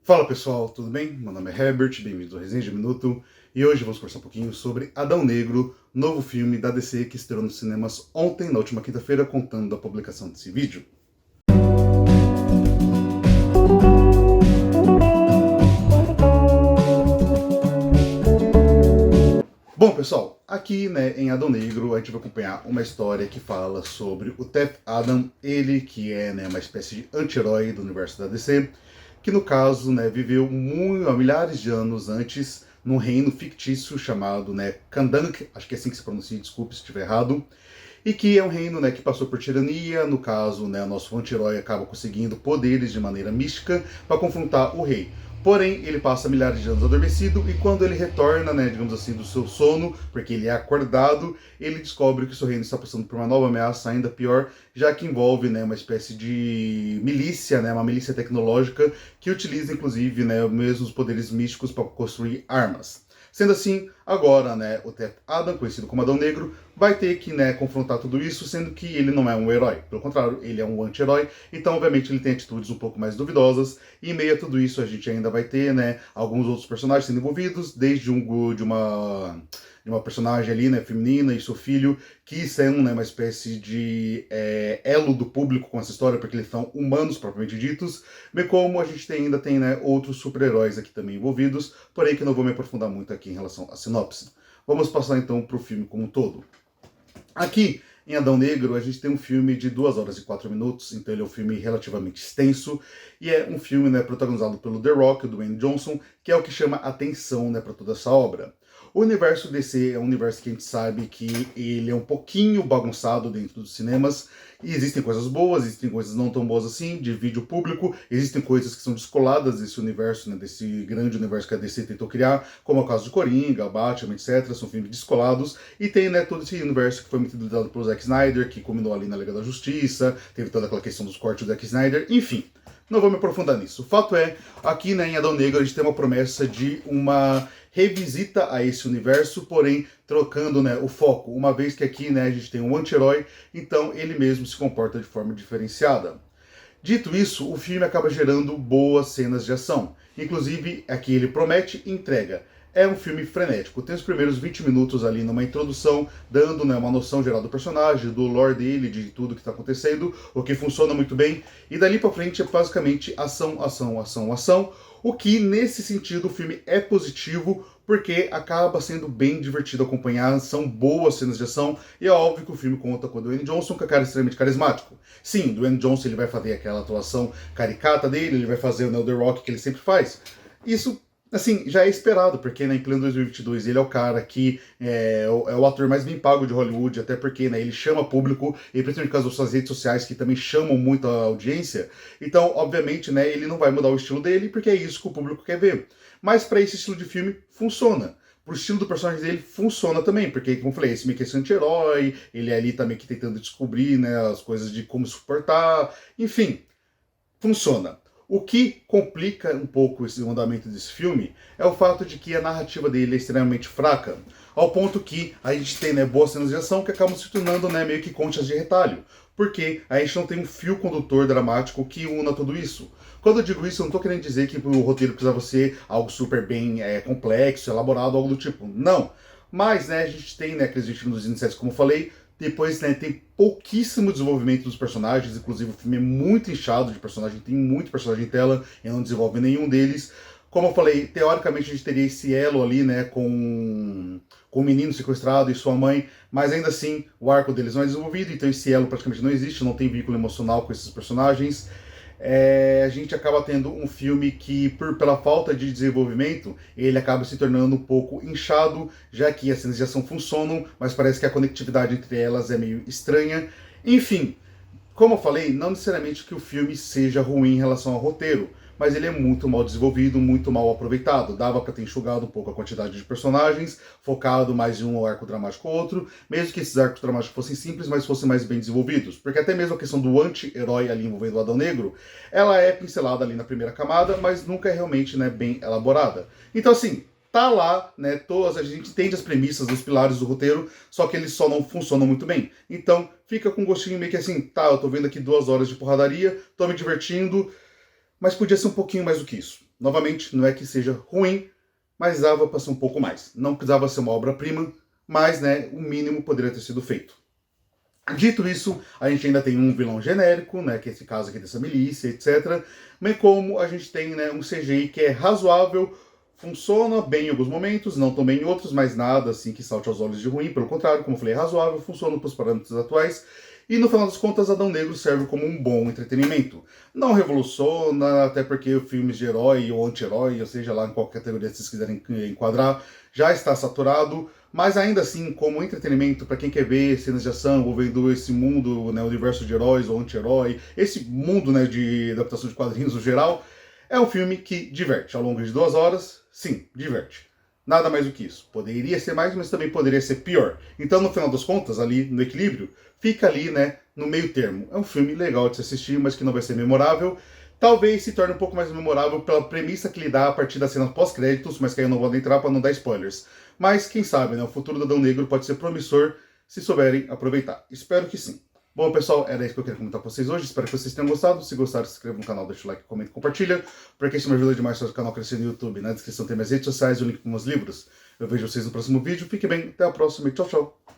Fala pessoal, tudo bem? Meu nome é Herbert, bem-vindos ao Resenha de Minuto, e hoje vamos conversar um pouquinho sobre Adão Negro, novo filme da DC que estreou nos cinemas ontem, na última quinta-feira, contando da publicação desse vídeo. Bom pessoal, aqui em Adão Negro a gente vai acompanhar uma história que fala sobre o Teth Adam, ele que é uma espécie de anti-herói do universo da DC, que no caso viveu há milhares de anos antes num reino fictício chamado Kandank, acho que é assim que se pronuncia, desculpe se estiver errado, e que é um reino que passou por tirania. No caso, o nosso anti-herói acaba conseguindo poderes de maneira mística para confrontar o rei. Porém, ele passa milhares de anos adormecido e quando ele retorna, digamos assim, do seu sono, porque ele é acordado, ele descobre que o seu reino está passando por uma nova ameaça ainda pior, já que envolve uma espécie de milícia, uma milícia tecnológica que utiliza inclusive mesmo os poderes místicos para construir armas. Sendo assim, agora o Teth Adam, conhecido como Adão Negro, vai ter que confrontar tudo isso, sendo que ele não é um herói. Pelo contrário, ele é um anti-herói, então obviamente ele tem atitudes um pouco mais duvidosas, e em meio a tudo isso a gente ainda vai ter alguns outros personagens sendo envolvidos, desde de uma personagem ali, feminina, e seu filho, que são uma espécie de elo do público com essa história, porque eles são humanos propriamente ditos, bem como a gente ainda tem outros super-heróis aqui também envolvidos, porém que não vou me aprofundar muito aqui em relação à sinopse. Vamos passar então para o filme como um todo. Aqui, em Adão Negro, a gente tem um filme de 2 horas e 4 minutos, então ele é um filme relativamente extenso, e é um filme protagonizado pelo The Rock, do Dwayne Johnson, que é o que chama atenção para toda essa obra. O universo DC é um universo que a gente sabe que ele é um pouquinho bagunçado dentro dos cinemas, e existem coisas boas, existem coisas não tão boas assim, de vídeo público, existem coisas que são descoladas desse universo, desse grande universo que a DC tentou criar, como é o caso de Coringa, Batman, etc., são filmes descolados, e tem todo esse universo que foi muito liderado pelo Zack Snyder, que culminou ali na Liga da Justiça, teve toda aquela questão dos cortes do Zack Snyder, enfim. Não vou me aprofundar nisso. O fato é, aqui em Adão Negro a gente tem uma promessa de uma revisita a esse universo, porém trocando o foco, uma vez que aqui a gente tem um anti-herói, então ele mesmo se comporta de forma diferenciada. Dito isso, o filme acaba gerando boas cenas de ação. Inclusive, aqui ele promete e entrega. É um filme frenético. Tem os primeiros 20 minutos ali numa introdução, dando uma noção geral do personagem, do lore dele, de tudo que está acontecendo, o que funciona muito bem. E dali para frente é basicamente ação, ação, ação, ação. O que, nesse sentido, o filme é positivo, porque acaba sendo bem divertido acompanhar, são boas cenas de ação, e é óbvio que o filme conta com o Dwayne Johnson, que é um cara extremamente carismático. Sim, o Dwayne Johnson ele vai fazer aquela atuação caricata dele, ele vai fazer o The Rock que ele sempre faz. Isso, assim, já é esperado, porque em pleno 2022 ele é o cara que é o ator mais bem pago de Hollywood, até porque ele chama público, e principalmente por causa das suas redes sociais, que também chamam muito a audiência. Então, obviamente, ele não vai mudar o estilo dele, porque é isso que o público quer ver. Mas para esse estilo de filme, funciona. Pro estilo do personagem dele, funciona também, porque, como eu falei, esse meio que é anti-herói, ele é ali também que tentando descobrir as coisas de como suportar, enfim, funciona. O que complica um pouco esse andamento desse filme é o fato de que a narrativa dele é extremamente fraca, ao ponto que a gente tem boas cenas de ação que acabam se tornando meio que conchas de retalho, porque a gente não tem um fio condutor dramático que una tudo isso. Quando eu digo isso, eu não estou querendo dizer que o roteiro precisava ser algo super bem complexo, elaborado, algo do tipo. Não. Mas a gente tem aqueles 20 minutos iniciais, como eu falei. Depois tem pouquíssimo desenvolvimento dos personagens, inclusive o filme é muito inchado de personagem, tem muito personagem em tela e não desenvolve nenhum deles. Como eu falei, teoricamente a gente teria esse elo ali com o menino sequestrado e sua mãe, mas ainda assim o arco deles não é desenvolvido, então esse elo praticamente não existe, não tem vínculo emocional com esses personagens. A gente acaba tendo um filme que, pela falta de desenvolvimento, ele acaba se tornando um pouco inchado, já que as cenas de ação funcionam, mas parece que a conectividade entre elas é meio estranha. Enfim, como eu falei, não necessariamente que o filme seja ruim em relação ao roteiro, mas ele é muito mal desenvolvido, muito mal aproveitado. Dava para ter enxugado um pouco a quantidade de personagens, focado mais em um arco dramático ou outro, mesmo que esses arcos dramáticos fossem simples, mas fossem mais bem desenvolvidos. Porque até mesmo a questão do anti-herói ali envolvendo o Adão Negro, ela é pincelada ali na primeira camada, mas nunca é realmente bem elaborada. Então assim, tá lá, a gente entende as premissas, os pilares do roteiro, só que eles só não funcionam muito bem. Então, fica com um gostinho meio que assim, tá, eu tô vendo aqui 2 horas de porradaria, tô me divertindo, mas podia ser um pouquinho mais do que isso. Novamente, não é que seja ruim, mas dava para ser um pouco mais. Não precisava ser uma obra-prima, mas né, o mínimo poderia ter sido feito. Dito isso, a gente ainda tem um vilão genérico, né, que é esse caso aqui dessa milícia, etc. Bem como a gente tem, né, um CGI que é razoável, funciona bem em alguns momentos, não tão bem em outros, mas nada assim que salte aos olhos de ruim, pelo contrário, como eu falei, é razoável, funciona para os parâmetros atuais. E no final das contas, Adão Negro serve como um bom entretenimento. Não revoluciona, até porque filmes de herói ou anti-herói, ou seja lá em qual categoria vocês quiserem enquadrar, já está saturado, mas ainda assim, como entretenimento, para quem quer ver cenas de ação envolvendo esse mundo, né, o universo de heróis ou anti-herói, esse mundo, né, de adaptação de quadrinhos no geral, é um filme que diverte. Ao longo de 2 horas, sim, diverte. Nada mais do que isso. Poderia ser mais, mas também poderia ser pior. Então, no final das contas, ali no equilíbrio, fica ali, né, no meio termo. É um filme legal de se assistir, mas que não vai ser memorável. Talvez se torne um pouco mais memorável pela premissa que ele dá a partir das cenas pós-créditos, mas que aí eu não vou entrar para não dar spoilers. Mas quem sabe, né, o futuro do Adão Negro pode ser promissor se souberem aproveitar. Espero que sim. Bom, pessoal, era isso que eu queria comentar com vocês hoje. Espero que vocês tenham gostado. Se gostaram, se inscreva no canal, deixa o like, comenta e compartilha. Porque isso me ajuda demais para o canal crescer no YouTube. Na descrição tem minhas redes sociais e o link para meus livros. Eu vejo vocês no próximo vídeo. Fique bem, até a próxima e tchau, tchau.